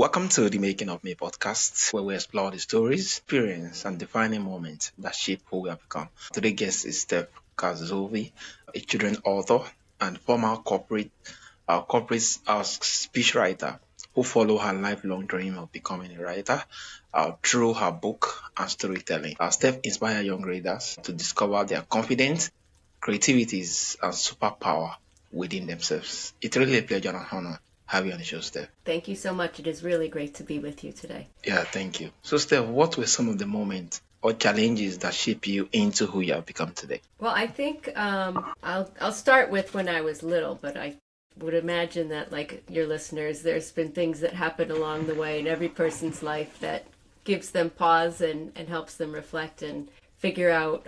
Welcome to the Making of Me podcast, where we explore the stories, experience, and defining moments that shape who we have become. Today's guest is Steph Katzovi, a children author and former corporate speechwriter who follow her lifelong dream of becoming a writer through her book and storytelling. Steph inspires young readers to discover their confidence, creativities, and superpower within themselves. It's really a pleasure and an honor have you on the show, Steph. Thank you so much. It is really great to be with you today. Yeah, thank you. So, Steph, what were some of the moments or challenges that shape you into who you have become today? Well, I think I'll start with when I was little, but I would imagine that, like your listeners, there's been things that happen along the way in every person's life that gives them pause and helps them reflect and figure out,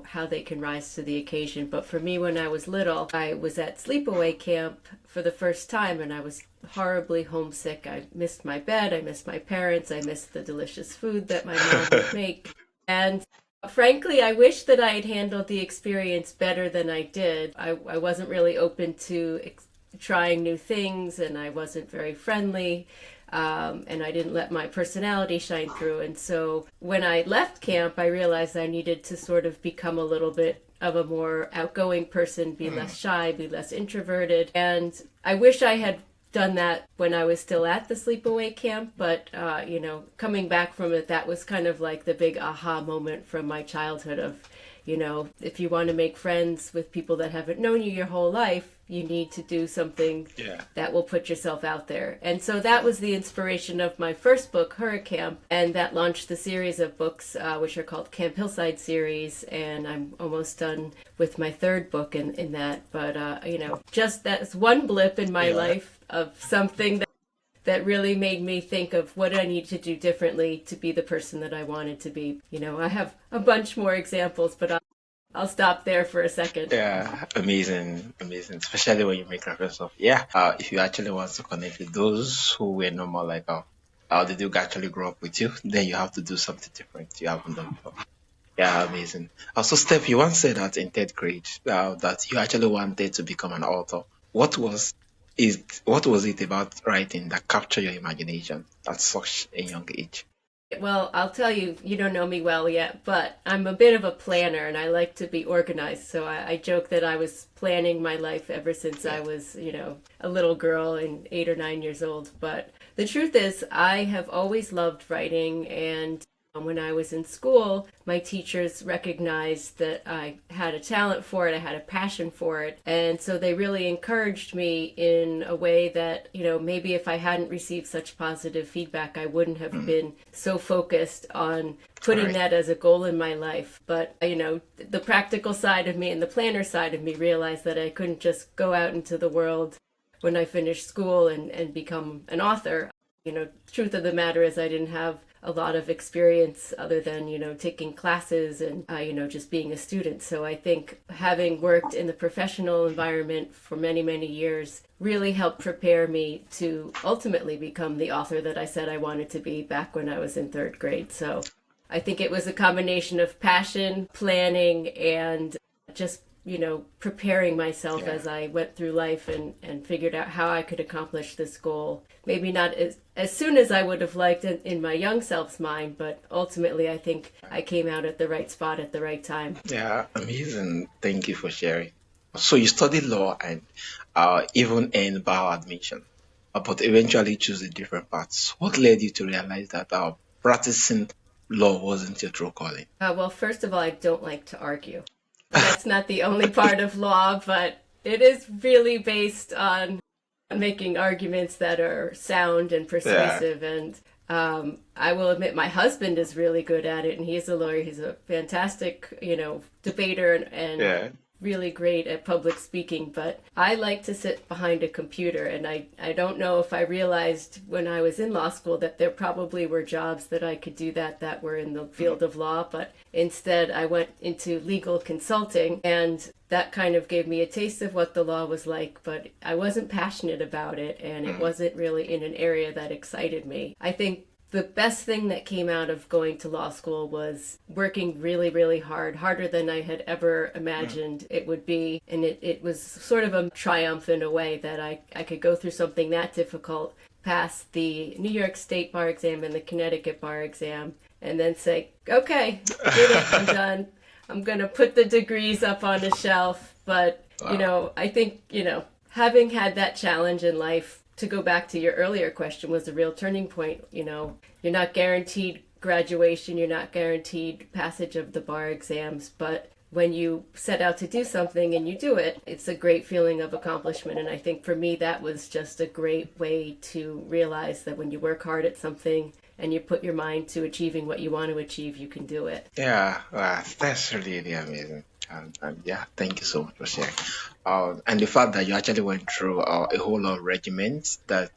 how they can rise to the occasion. But for me, when I was little, I was at sleepaway camp for the first time, and I was horribly homesick. I missed my bed, I missed my parents, I missed the delicious food that my mom would make. And frankly, I wish that I had handled the experience better than I did. I wasn't really open to trying new things, and I wasn't very friendly. And I didn't let my personality shine through. And so when I left camp, I realized I needed to sort of become a little bit of a more outgoing person, be less shy, be less introverted. And I wish I had done that when I was still at the sleepaway camp, but coming back from it, that was kind of like the big aha moment from my childhood of, if you want to make friends with people that haven't known you your whole life, you need to do something that will put yourself out there. And so that was the inspiration of my first book, Hurricamp, and that launched the series of books, which are called Camp Hillside series, and I'm almost done with my third book in that. But, just that's one blip in my life of something that really made me think of what I need to do differently to be the person that I wanted to be. I have a bunch more examples, but I'll stop there for a second. Yeah, amazing, amazing. Especially when you make reference of, if you actually want to connect with those who were normal, like how did you actually grow up with you, then you have to do something different you haven't done before. Yeah, amazing. Also, Steph, you once said that in third grade that you actually wanted to become an author. What was it about writing that captured your imagination at such a young age? Well, I'll tell you, you don't know me well yet, but I'm a bit of a planner and I like to be organized. So I joke that I was planning my life ever since I was, a little girl and 8 or 9 years old. But the truth is, I have always loved writing, and when I was in school, my teachers recognized that I had a talent for it, I had a passion for it, and so they really encouraged me in a way that, maybe if I hadn't received such positive feedback, I wouldn't have been so focused on putting that as a goal in my life. But, the practical side of me and the planner side of me realized that I couldn't just go out into the world when I finished school and become an author. Truth of the matter is I didn't have a lot of experience other than, taking classes and, just being a student. So I think having worked in the professional environment for many, many years really helped prepare me to ultimately become the author that I said I wanted to be back when I was in third grade. So I think it was a combination of passion, planning, and just preparing myself as I went through life and figured out how I could accomplish this goal. Maybe not as soon as I would have liked in my young self's mind, but ultimately I think I came out at the right spot at the right time. Yeah, amazing. Thank you for sharing. So you studied law and even in bar admission, but eventually choose a different path. What led you to realize that practicing law wasn't your true calling? Well, first of all, I don't like to argue. That's not the only part of law, but it is really based on making arguments that are sound and persuasive. And I will admit my husband is really good at it, and he's a lawyer. He's a fantastic, debater and really great at public speaking. But I like to sit behind a computer, and I don't know if I realized when I was in law school that there probably were jobs that I could do that were in the field of law, but instead I went into legal consulting, and that kind of gave me a taste of what the law was like, but I wasn't passionate about it, and it wasn't really in an area that excited me. I think the best thing that came out of going to law school was working really, really hard, harder than I had ever imagined it would be. And it was sort of a triumph in a way that I could go through something that difficult pass the New York State bar exam and the Connecticut bar exam, and then say, okay, did it, I'm done. I'm going to put the degrees up on a shelf. But, Wow. I think, having had that challenge in life, to go back to your earlier question, was a real turning point. You're not guaranteed graduation, you're not guaranteed passage of the bar exams, but when you set out to do something and you do it, it's a great feeling of accomplishment. And I think for me, that was just a great way to realize that when you work hard at something and you put your mind to achieving what you want to achieve, you can do it. Yeah, that's really amazing. And yeah, thank you so much for sharing. And the fact that you actually went through a whole lot of regiments that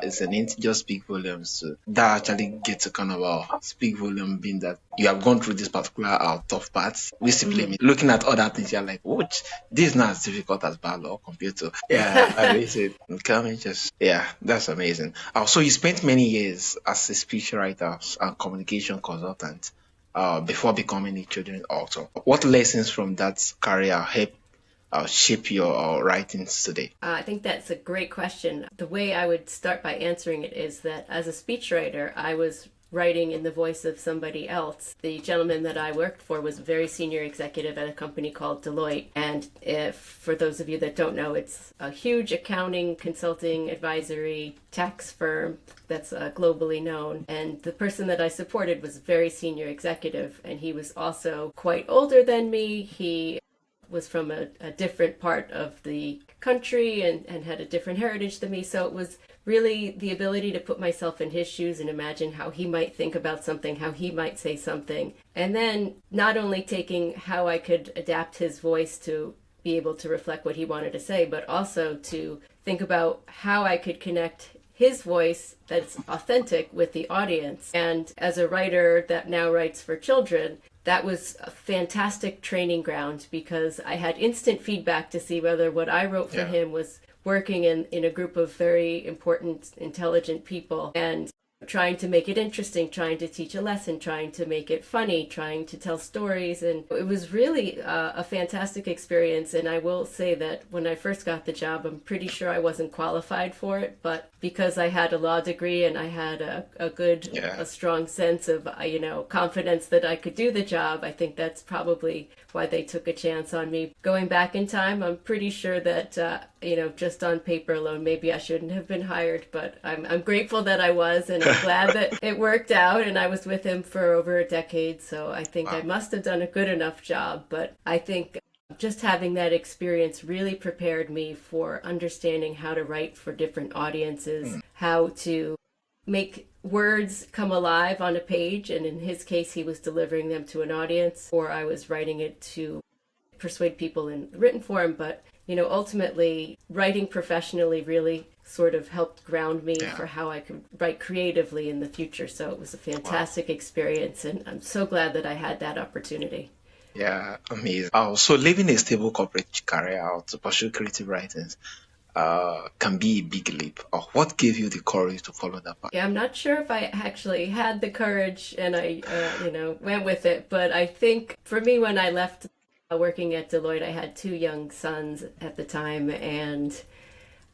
is an int just speak volumes. That actually gets to kind of speak volume, being that you have gone through this particular tough parts. We simply Mm-hmm. mean looking at other things, you're like, which this is not as difficult as ballot compared to yeah. I really say, come just yeah, that's amazing. So you spent many years as a speechwriter and communication consultant before becoming a children's author. What lessons from that career help shape your writings today? I think that's a great question. The way I would start by answering it is that as a speechwriter, I was writing in the voice of somebody else. The gentleman that I worked for was a very senior executive at a company called Deloitte. And if, for those of you that don't know, it's a huge accounting, consulting, advisory, tax firm that's globally known. And the person that I supported was a very senior executive, and he was also quite older than me. He was from a different part of the country and had a different heritage than me. So it was really the ability to put myself in his shoes and imagine how he might think about something, how he might say something. And then not only taking how I could adapt his voice to be able to reflect what he wanted to say, but also to think about how I could connect his voice that's authentic with the audience. And as a writer that now writes for children, that was a fantastic training ground because I had instant feedback to see whether what I wrote for Yeah. him was working in a group of very important, intelligent people. And trying to make it interesting, trying to teach a lesson, trying to make it funny, trying to tell stories. And it was really a fantastic experience. And I will say that when I first got the job, I'm pretty sure I wasn't qualified for it. But because I had a law degree and I had Yeah. a strong sense of, confidence that I could do the job, I think that's probably why they took a chance on me. Going back in time, I'm pretty sure that, just on paper alone, maybe I shouldn't have been hired, but I'm grateful that I was, and I'm glad that it worked out, and I was with him for over a decade, so I think I Wow. must have done a good enough job. But I think just having that experience really prepared me for understanding how to write for different audiences, how to make words come alive on a page, and in his case he was delivering them to an audience, or I was writing it to persuade people in written form. But ultimately writing professionally really sort of helped ground me Yeah. for how I could write creatively in the future. So it was a Wow. fantastic experience, and I'm so glad that I had that opportunity. Yeah. Amazing. So leaving a stable corporate career out to pursue creative writings can be a big leap. What gave you the courage to follow that path? Yeah, I'm not sure if I actually had the courage and I, went with it, but I think for me, when I left working at Deloitte, I had two young sons at the time, and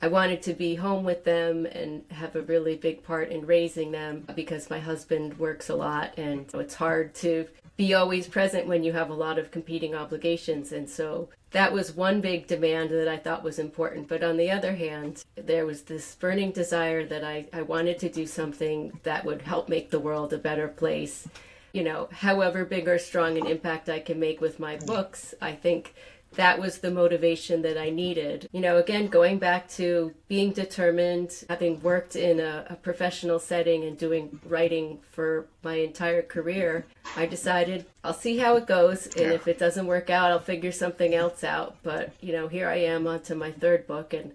I wanted to be home with them and have a really big part in raising them because my husband works a lot, and so it's hard to be always present when you have a lot of competing obligations. And so that was one big demand that I thought was important. But on the other hand, there was this burning desire that I wanted to do something that would help make the world a better place. However big or strong an impact I can make with my books, I think that was the motivation that I needed. Again, going back to being determined, having worked in a professional setting and doing writing for my entire career, I decided I'll see how it goes. And Yeah. if it doesn't work out, I'll figure something else out. But, here I am onto my third book. And,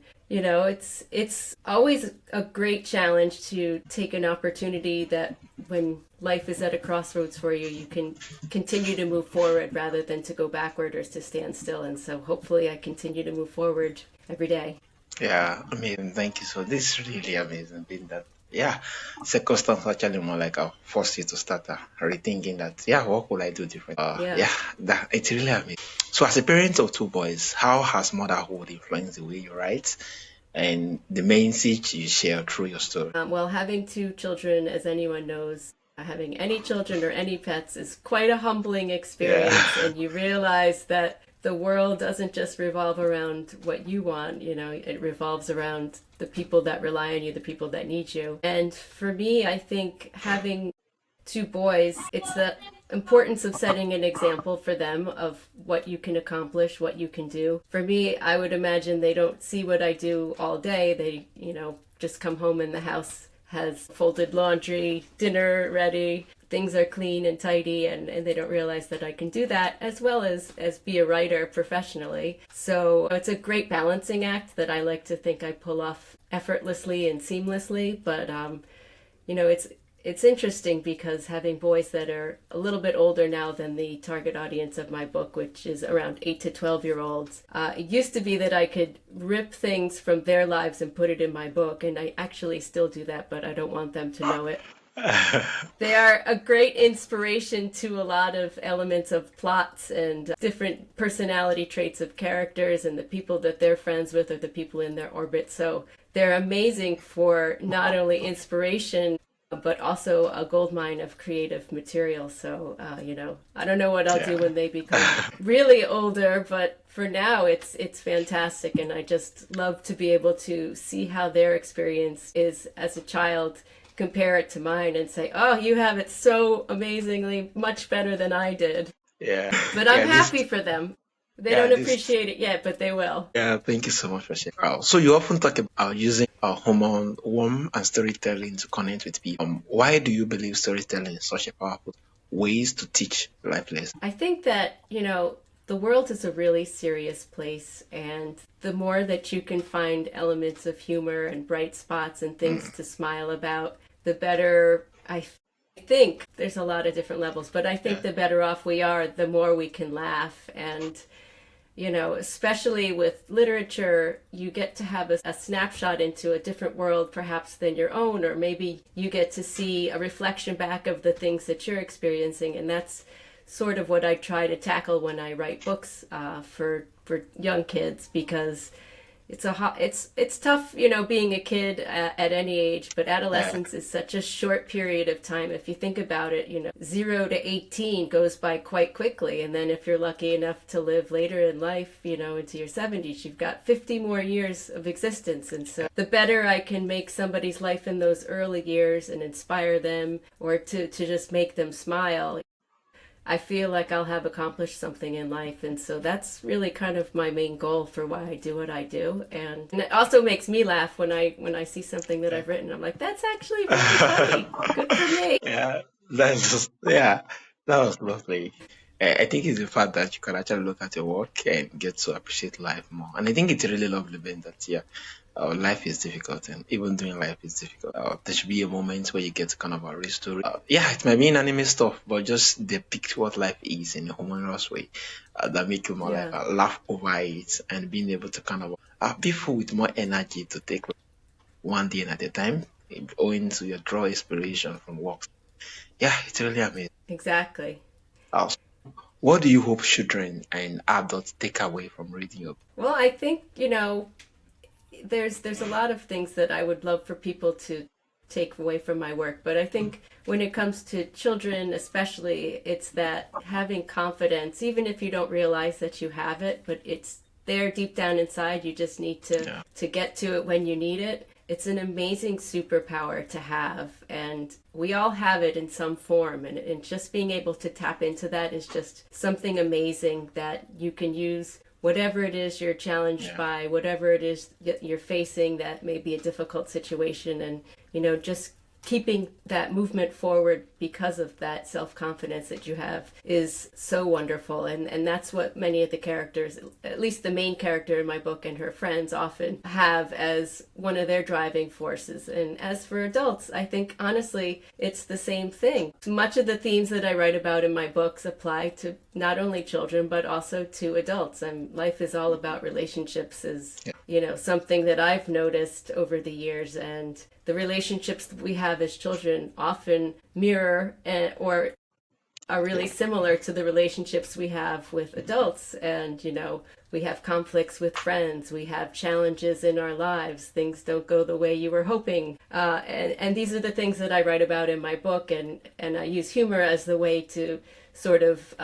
it's always a great challenge to take an opportunity that when life is at a crossroads for you, you can continue to move forward rather than to go backward or to stand still. And so hopefully I continue to move forward every day. Yeah. Amazing. Thank you. So this is really amazing. Being that. Yeah, circumstance actually more like force you to start rethinking that. Yeah, what could I do different? Yeah. Yeah, that it's really amazing. So, as a parent of two boys, how has motherhood influenced the way you write? and the message you share through your story. Well, having two children, as anyone knows, having any children or any pets is quite a humbling Yeah. experience, and you realize that the world doesn't just revolve around what you want, it revolves around the people that rely on you, the people that need you. And for me, I think having two boys, it's the importance of setting an example for them of what you can accomplish, what you can do. For me, I would imagine they don't see what I do all day. They, just come home and the house has folded laundry, dinner ready, things are clean and tidy, and they don't realize that I can do that as well as be a writer professionally. So it's a great balancing act that I like to think I pull off effortlessly and seamlessly. But it's interesting because having boys that are a little bit older now than the target audience of my book, which is around 8 to 12-year-olds, it used to be that I could rip things from their lives and put it in my book, and I actually still do that, but I don't want them to know it. They are a great inspiration to a lot of elements of plots and different personality traits of characters and the people that they're friends with or the people in their orbit. So they're amazing for not only inspiration, but also a goldmine of creative material. So, I don't know what I'll do when they become really older, but for now it's fantastic. And I just love to be able to see how their experience is as a child, compare it to mine and say, oh, you have it so amazingly much better than I did. Yeah. But I'm Yeah, happy for them. They don't appreciate it yet, but they will. Yeah, thank you so much for sharing. So you often talk about using humor, warmth, and storytelling to connect with people. Why do you believe storytelling is such a powerful ways to teach life lessons? I think that, the world is a really serious place, and the more that you can find elements of humor and bright spots and things to smile about, the better. I think there's a lot of different levels, but I think the better off we are, the more we can laugh. And especially with literature, you get to have a snapshot into a different world perhaps than your own, or maybe you get to see a reflection back of the things that you're experiencing. And that's sort of what I try to tackle when I write books for young kids, because it's tough, being a kid at any age, but adolescence is such a short period of time. If you think about it, 0 to 18 goes by quite quickly. And then if you're lucky enough to live later in life, into your 70s, you've got 50 more years of existence. And so the better I can make somebody's life in those early years and inspire them, or to just make them smile, I feel like I'll have accomplished something in life. And so that's really kind of my main goal for why I do what I do. And it also makes me laugh when I see something that I've written. I'm like, that's actually really funny. Good for me. That was lovely. I think it's the fact that you can actually look at your work and get to appreciate life more. And I think it's really lovely being that, life is difficult, and even doing life is difficult. There should be a moment where you get to kind of read story. It might be anime stuff, but just depict what life is in a humorous way that make you more like laugh over it, and being able to kind of be full with more energy to take one day at a time, owing to your draw inspiration from work. Yeah, it's really amazing. Exactly. Uh, what do you hope children and adults take away from reading your book? Well, I think, there's a lot of things that I would love for people to take away from my work, but I think when it comes to children especially, it's that having confidence, even if you don't realize that you have it, but it's there deep down inside, you just need to get to it when you need it. It's an amazing superpower to have, and we all have it in some form, and just being able to tap into that is just something amazing that you can use whatever it is you're challenged by, whatever it is you're facing that may be a difficult situation, and just keeping that movement forward because of that self-confidence that you have is so wonderful. And that's what many of the characters, at least the main character in my book and her friends, often have as one of their driving forces. And as for adults, I think honestly it's the same thing. Much of the themes that I write about in my books apply to not only children but also to adults. And life is all about relationships, is something that I've noticed over the years, and the relationships that we have as children often mirror or are really similar to the relationships we have with adults. And We have conflicts with friends. We have challenges in our lives. Things don't go the way you were hoping. And these are the things that I write about in my book. And I use humor as the way to sort of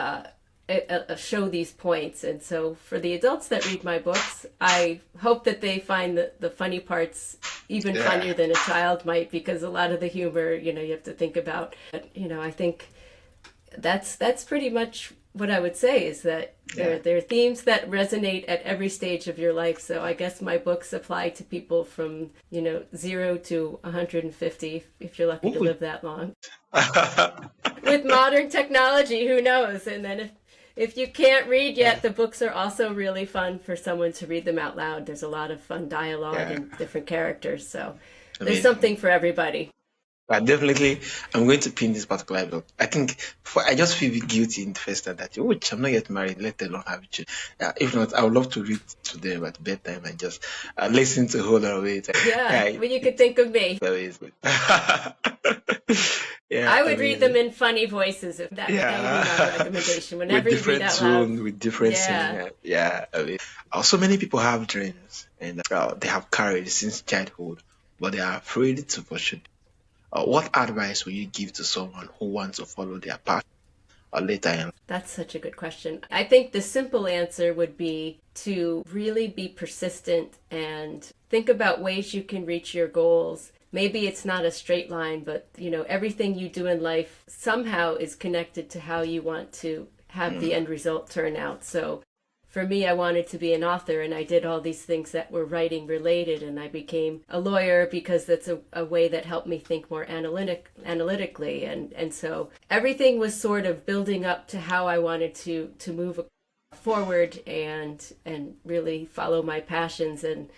show these points. And so for the adults that read my books, I hope that they find the funny parts even funnier than a child might, because a lot of the humor, you have to think about. But, I think that's pretty much what I would say, is that there are themes that resonate at every stage of your life. So I guess my books apply to people from 0 to 150, if you're lucky to live that long. With modern technology, who knows? And then if you can't read yet, the books are also really fun for someone to read them out loud. There's a lot of fun dialogue and different characters. So there's something for everybody. But definitely, I'm going to pin this particular book. I think I just feel guilty in the first time that, which I'm not yet married, let alone have children. If not, I would love to read to them at bedtime and just listen to a whole lot of it. Well, you could think of me. I would read them in funny voices, if that would be my recommendation. Whenever with different you read out loud. tone, with different singing. So many people have dreams and they have carried since childhood, but they are afraid to pursue. What advice will you give to someone who wants to follow their path later in life? That's such a good question. I think the simple answer would be to really be persistent and think about ways you can reach your goals. Maybe it's not a straight line, but everything you do in life somehow is connected to how you want to have the end result turn out. So for me, I wanted to be an author, and I did all these things that were writing related, and I became a lawyer because that's a way that helped me think more analytically. And so everything was sort of building up to how I wanted to move forward and really follow my passions. And,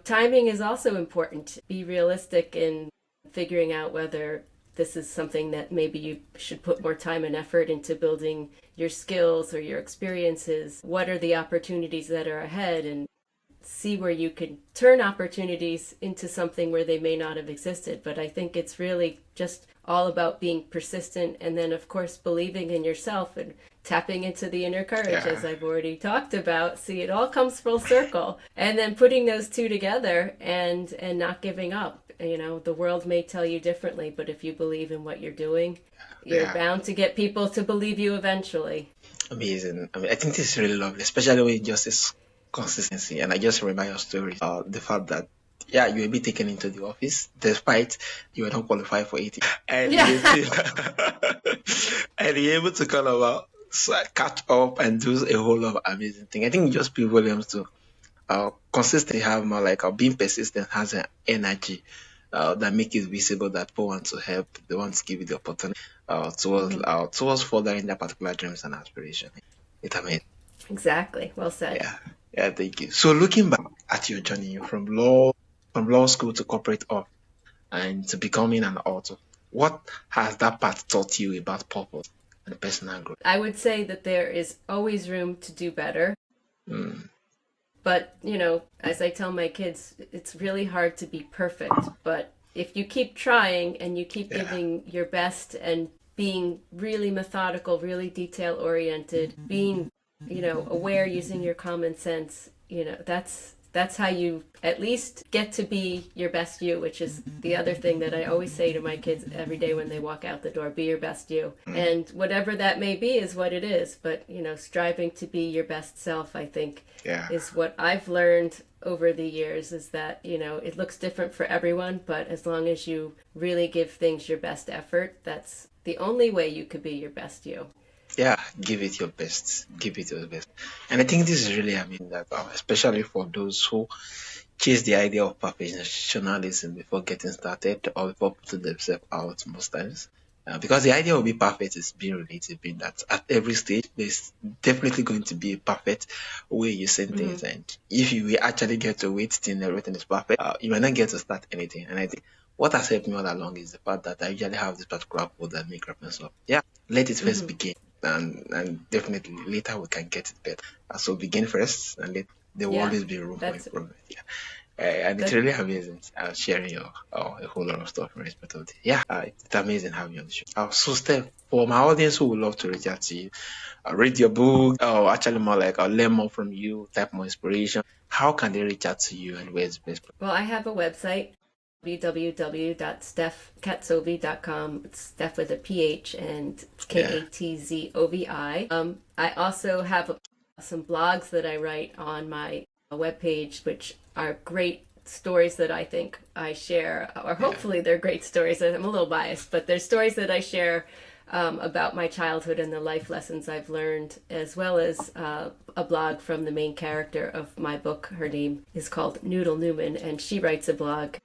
timing is also important. Be realistic in figuring out whether this is something that maybe you should put more time and effort into building your skills or your experiences. What are the opportunities that are ahead, and see where you can turn opportunities into something where they may not have existed. But I think it's really just all about being persistent, and then of course believing in yourself and tapping into the inner courage, as I've already talked about. See, it all comes full circle, and then putting those two together and not giving up. The world may tell you differently, but if you believe in what you're doing, you're bound to get people to believe you eventually. Amazing. I think this is really lovely, especially when it just is consistency. And I just remember your story, the fact that you will be taken into the office despite you were not qualified for it, and and you're able to kind of catch up and do a whole lot of amazing things. I think it just speaks volumes to consistently have more like being persistent has an energy that make it visible that people want to help, they want to give you the opportunity towards furthering their particular dreams and aspirations. It's amazing. Exactly. Well said. Yeah, thank you. So looking back at your journey from law school to corporate office and to becoming an author, what has that path taught you about purpose and personal growth? I would say that there is always room to do better. But, as I tell my kids, it's really hard to be perfect. But if you keep trying and you keep giving your best and being really methodical, really detail-oriented, being, aware, using your common sense, that's how you at least get to be your best you, which is the other thing that I always say to my kids every day when they walk out the door: be your best you. And whatever that may be is what it is. But, striving to be your best self, I think, is what I've learned over the years, is that, it looks different for everyone, but as long as you really give things your best effort, that's the only way you could be your best you. Give it your best. Give it your best. And I think this is really amazing, that especially for those who chase the idea of professionalism before getting started or before putting themselves out most times. Because the idea of being perfect is being relative, in that at every stage there's definitely going to be a perfect way you say things, and if you will actually get to wait till everything is perfect, you might not get to start anything. And I think what has helped me all along is the fact that I usually have this particular quote that make reference of let it first begin, and definitely later we can get it better. So begin first, and let there will always be room for improvement. And it's That, really amazing sharing your a whole lot of stuff in respect of this. Yeah, it's amazing having you on the show. So, Steph, for my audience who would love to reach out to you, read your book, or actually more like learn more from you, type more inspiration, how can they reach out to you and where's the best place? well, I have a website, www.stephkatzovi.com. It's Steph with a PH and Yeah, Katzovi. I also have some blogs that I write on my webpage, which are great stories that I think I share, or yeah, hopefully they're great stories. I'm a little biased, but they're stories that I share about my childhood and the life lessons I've learned, as well as a blog from the main character of my book. Her name is called Noodle Newman, and she writes a blog,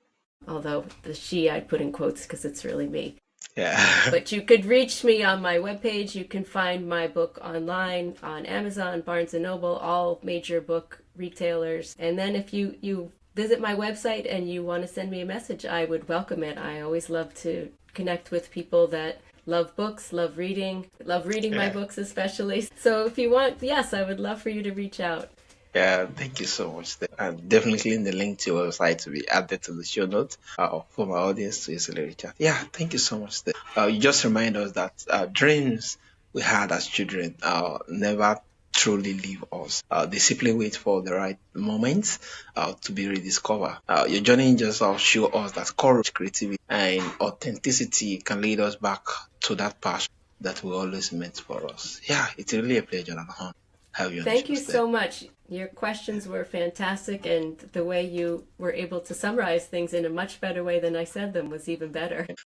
although the she I put in quotes because it's really me. yeah. But you could reach me on my webpage. You can find my book online on Amazon, Barnes and Noble, all major book retailers. And then if you visit my website and you want to send me a message, I would welcome it. I always love to connect with people that love books, love reading my Yeah. books especially. So if you want, yes, I would love for you to reach out. Yeah, thank you so much. And definitely in the link to your website to be added to the show notes for my audience to easily reach out. Yeah, thank you so much. You just remind us that dreams we had as children never truly leave us. They simply wait for the right moment to be rediscovered. Your journey just show us that courage, creativity, and authenticity can lead us back to that passion that we always meant for us. Yeah, it's really a pleasure and an honor to have you on the Thank show, you Steph. so much. Your questions were fantastic, and the way you were able to summarize things in a much better way than I said them was even better.